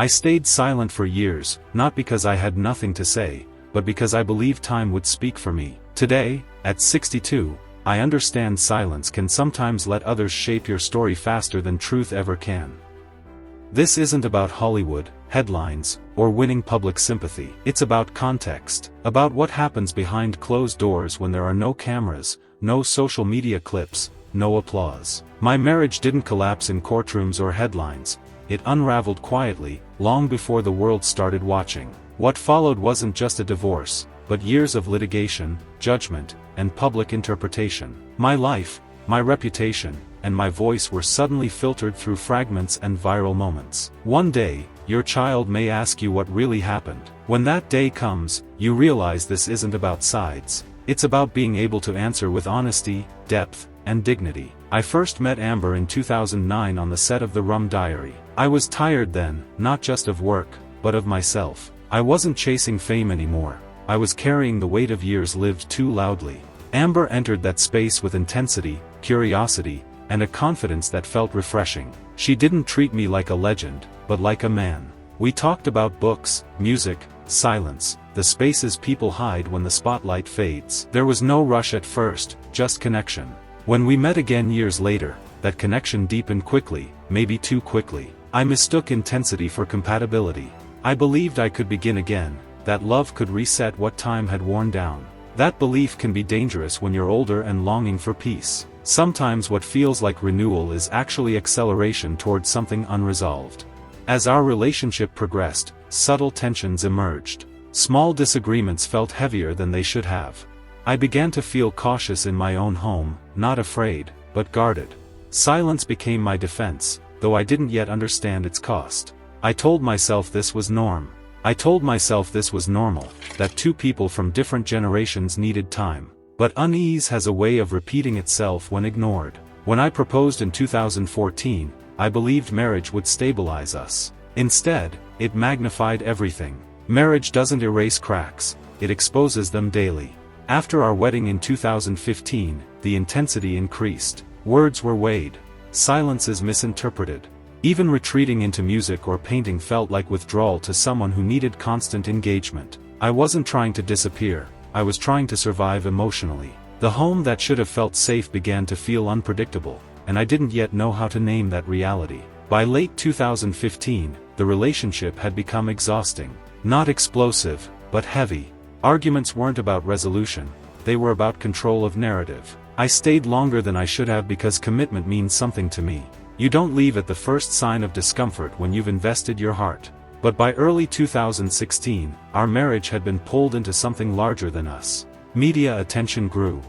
I stayed silent for years, not because I had nothing to say, but because I believed time would speak for me. Today, at 62, I understand silence can sometimes let others shape your story faster than truth ever can. This isn't about Hollywood, headlines, or winning public sympathy. It's about context, about what happens behind closed doors when there are no cameras, no social media clips, no applause. My marriage didn't collapse in courtrooms or headlines. It unraveled quietly, long before the world started watching. What followed wasn't just a divorce, but years of litigation, judgment, and public interpretation. My life, my reputation, and my voice were suddenly filtered through fragments and viral moments. One day, your child may ask you what really happened. When that day comes, you realize this isn't about sides. It's about being able to answer with honesty, depth, and dignity. I first met Amber in 2009 on the set of The Rum Diary. I was tired then, not just of work, but of myself. I wasn't chasing fame anymore. I was carrying the weight of years lived too loudly. Amber entered that space with intensity, curiosity, and a confidence that felt refreshing. She didn't treat me like a legend, but like a man. We talked about books, music, silence, the spaces people hide when the spotlight fades. There was no rush at first, just connection. When we met again years later, that connection deepened quickly, maybe too quickly. I mistook intensity for compatibility. I believed I could begin again, that love could reset what time had worn down. That belief can be dangerous when you're older and longing for peace. Sometimes what feels like renewal is actually acceleration towards something unresolved. As our relationship progressed, subtle tensions emerged. Small disagreements felt heavier than they should have. I began to feel cautious in my own home, not afraid, but guarded. Silence became my defense, though I didn't yet understand its cost. I told myself this was normal, that two people from different generations needed time. But unease has a way of repeating itself when ignored. When I proposed in 2014, I believed marriage would stabilize us. Instead, it magnified everything. Marriage doesn't erase cracks, it exposes them daily. After our wedding in 2015, the intensity increased. Words were weighed. Silences misinterpreted. Even retreating into music or painting felt like withdrawal to someone who needed constant engagement. I wasn't trying to disappear, I was trying to survive emotionally. The home that should have felt safe began to feel unpredictable, and I didn't yet know how to name that reality. By late 2015, the relationship had become exhausting. Not explosive, but heavy. Arguments weren't about resolution, they were about control of narrative. I stayed longer than I should have because commitment means something to me. You don't leave at the first sign of discomfort when you've invested your heart. But by early 2016, our marriage had been pulled into something larger than us. Media attention grew.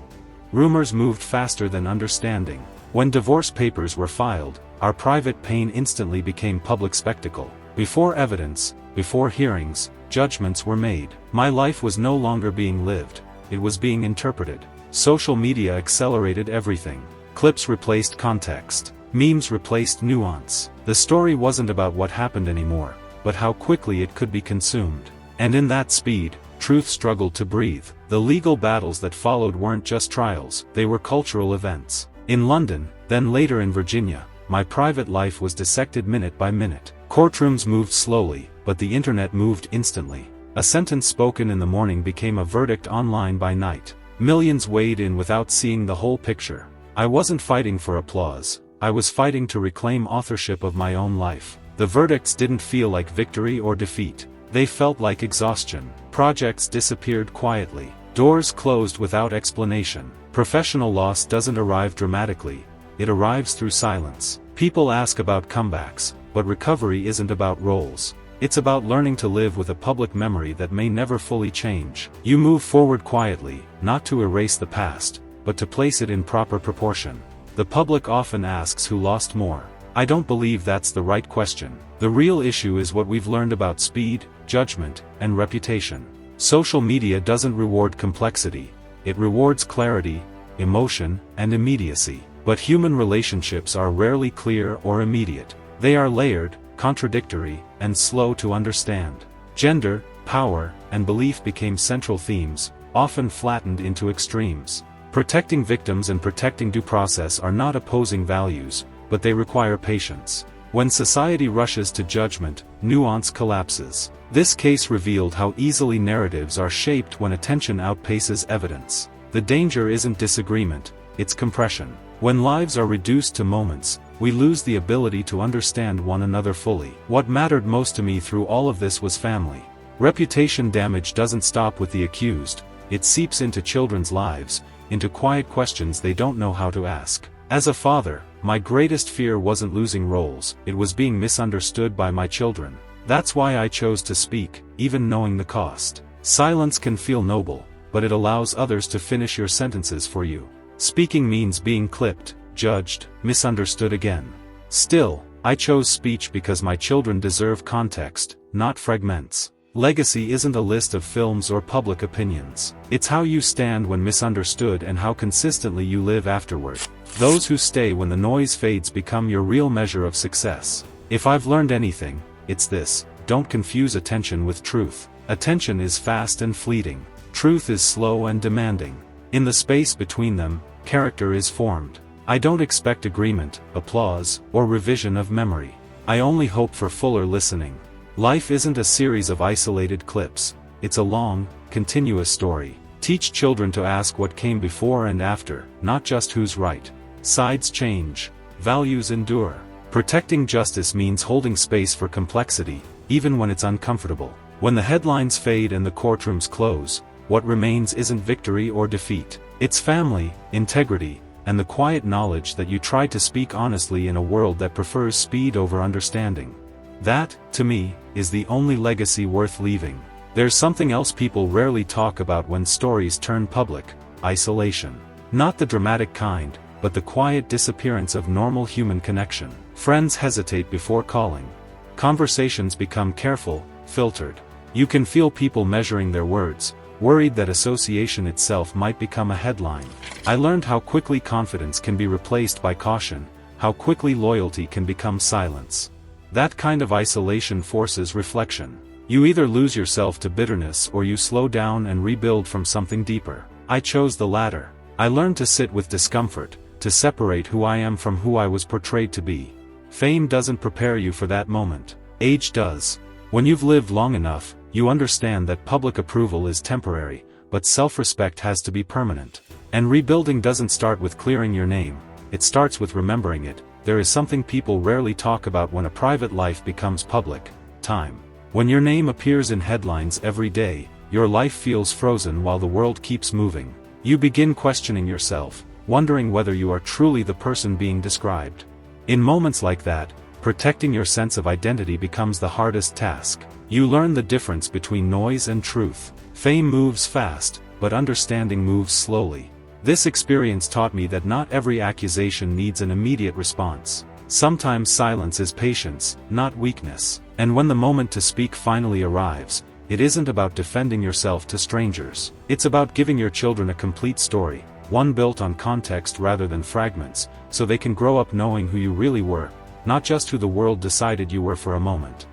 Rumors moved faster than understanding. When divorce papers were filed, our private pain instantly became public spectacle. Before evidence, before hearings, judgments were made. My life was no longer being lived, it was being interpreted. Social media accelerated everything. Clips replaced context. Memes replaced nuance. The story wasn't about what happened anymore, but how quickly it could be consumed. And in that speed, truth struggled to breathe. The legal battles that followed weren't just trials, they were cultural events. In London, then later in Virginia, my private life was dissected minute by minute. Courtrooms moved slowly, but the internet moved instantly. A sentence spoken in the morning became a verdict online by night. Millions weighed in without seeing the whole picture. I wasn't fighting for applause, I was fighting to reclaim authorship of my own life. The verdicts didn't feel like victory or defeat. They felt like exhaustion. Projects disappeared quietly. Doors closed without explanation. Professional loss doesn't arrive dramatically, it arrives through silence. People ask about comebacks, but recovery isn't about roles. It's about learning to live with a public memory that may never fully change. You move forward quietly, not to erase the past, but to place it in proper proportion. The public often asks who lost more. I don't believe that's the right question. The real issue is what we've learned about speed, judgment, and reputation. Social media doesn't reward complexity, it rewards clarity, emotion, and immediacy. But human relationships are rarely clear or immediate. They are layered, contradictory, and slow to understand. Gender, power, and belief became central themes, often flattened into extremes. Protecting victims and protecting due process are not opposing values, but they require patience. When society rushes to judgment, nuance collapses. This case revealed how easily narratives are shaped when attention outpaces evidence. The danger isn't disagreement, it's compression. When lives are reduced to moments, we lose the ability to understand one another fully. What mattered most to me through all of this was family. Reputation damage doesn't stop with the accused, it seeps into children's lives, into quiet questions they don't know how to ask. As a father, my greatest fear wasn't losing roles, it was being misunderstood by my children. That's why I chose to speak, even knowing the cost. Silence can feel noble, but it allows others to finish your sentences for you. Speaking means being clipped, judged, misunderstood again. Still, I chose speech because my children deserve context, not fragments. Legacy isn't a list of films or public opinions. It's how you stand when misunderstood and how consistently you live afterward. Those who stay when the noise fades become your real measure of success. If I've learned anything, it's this: don't confuse attention with truth. Attention is fast and fleeting. Truth is slow and demanding. In the space between them, character is formed. I don't expect agreement, applause, or revision of memory. I only hope for fuller listening. Life isn't a series of isolated clips, it's a long, continuous story. Teach children to ask what came before and after, not just who's right. Sides change, values endure. Protecting justice means holding space for complexity, even when it's uncomfortable. When the headlines fade and the courtrooms close, what remains isn't victory or defeat. It's family, integrity, and the quiet knowledge that you tried to speak honestly in a world that prefers speed over understanding. That, to me, is the only legacy worth leaving. There's something else people rarely talk about when stories turn public: isolation. Not the dramatic kind, but the quiet disappearance of normal human connection. Friends hesitate before calling. Conversations become careful, filtered. You can feel people measuring their words, worried that association itself might become a headline. I learned how quickly confidence can be replaced by caution, how quickly loyalty can become silence. That kind of isolation forces reflection. You either lose yourself to bitterness or you slow down and rebuild from something deeper. I chose the latter. I learned to sit with discomfort, to separate who I am from who I was portrayed to be. Fame doesn't prepare you for that moment. Age does. When you've lived long enough, you understand that public approval is temporary, but self-respect has to be permanent. And rebuilding doesn't start with clearing your name, it starts with remembering it. There is something people rarely talk about when a private life becomes public: time. When your name appears in headlines every day, your life feels frozen while the world keeps moving. You begin questioning yourself, wondering whether you are truly the person being described. In moments like that, protecting your sense of identity becomes the hardest task. You learn the difference between noise and truth. Fame moves fast, but understanding moves slowly. This experience taught me that not every accusation needs an immediate response. Sometimes silence is patience, not weakness. And when the moment to speak finally arrives, it isn't about defending yourself to strangers. It's about giving your children a complete story, one built on context rather than fragments, so they can grow up knowing who you really were, not just who the world decided you were for a moment.